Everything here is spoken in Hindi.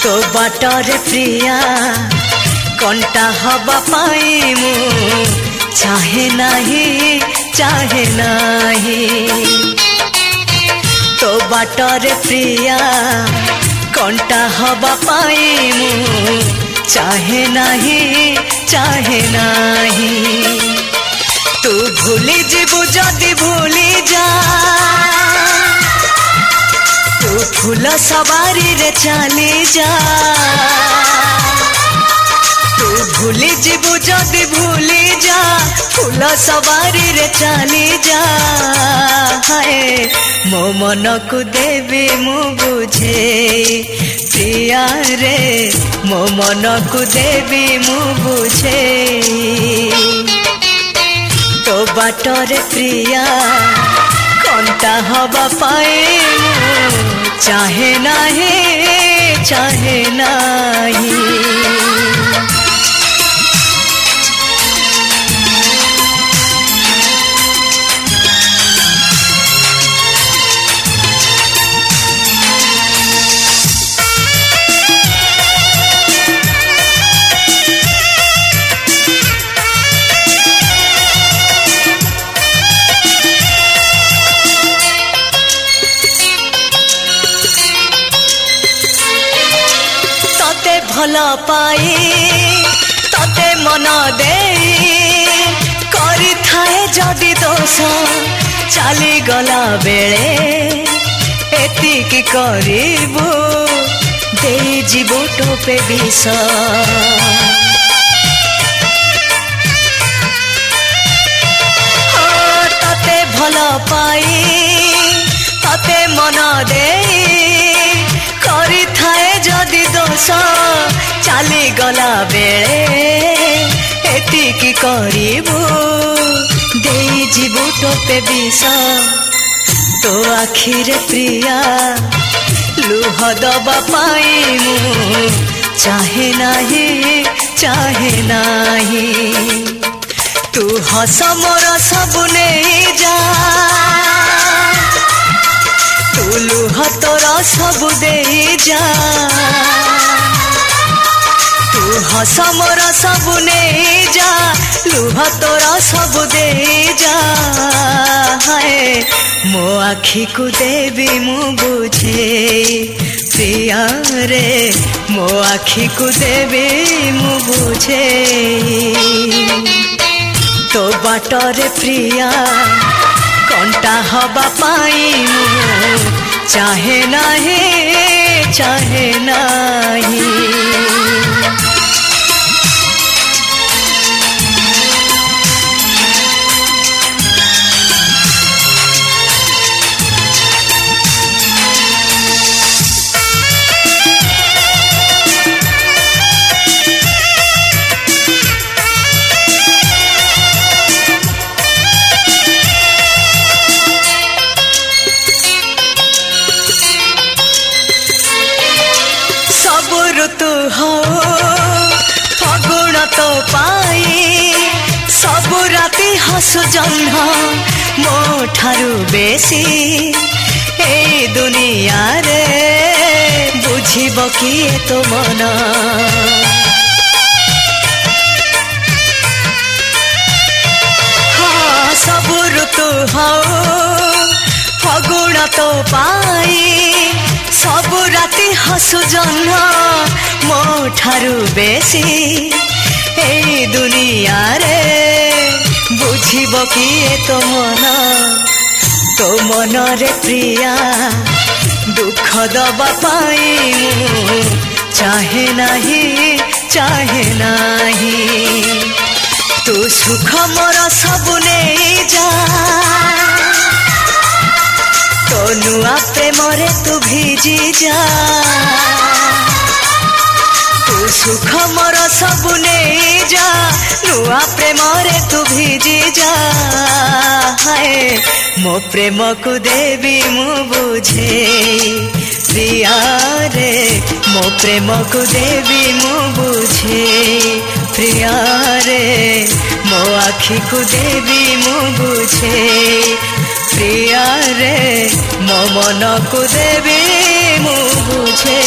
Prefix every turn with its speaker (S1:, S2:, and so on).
S1: तो बाटर प्रिया कंटा हवा पाई मु चाहे नहीं तो बाटर प्रिया कंटा हवा पाई मु चाहे नहीं तू भूली जीवु जदि भूली जा तू फूल सवारी रे चली जा तू भूली जीवु जदि भूली जा फूल सवारी रे चली जा हाय मो मन को देवी मु बुझे प्रिया रे मो मन को देवी मु बुझे तो बाटर प्रिया कंटा हवा पाए चाहे नहीं भल पाई तते मन दे करी थाए जदि दोष चली गला बेले एतिकी करिबु दे जीवु टोपे विष तते भल पाई तते मन दे करी थाए जदि दोष चली गला बेले एतिकी करिबु दे जीवु टोपे विष तो आखिरे प्रिया लुह दबा पाई मु चाहे नहीं तू हस मोर सब नहीं जा तू लुह तोर सब दे जा तू हस मोर सब नहीं जा लुह तोर सब दे जा हाय मो आखि को देवी मु बुझे प्रिया रे मो आखि को देवी मु बुझे तो बाटर प्रिया कंटा हवा पाई मु चाहे नहीं ऋतु हो फगुण तो पाई सबु राति हसु जह्न मो ठारू बेसी ए दुनिया रे बुझिब किए तो मन हाँ सबु ऋतु हो फगुण तो पाई सबु राति हसु जह्न मो ठारू बेसी ए दुनिया रे बुझिब किए तो मन रे प्रिया दुख दबा पाई चाहे नहीं तू सुख मोर सब नहीं जा तो नुआ प्रेम रे तू भिजी जा तू सुख मोर सब नहीं जा नुआ प्रेम रे तू भिजी जा हाय मो प्रेम को देवी मु बुझे प्रिया रे मो प्रेम को देवी मु बुझे प्रिया रे मो आखि को देवी मु बुझे प्रिया रे मो मन को देवी मु बुझे।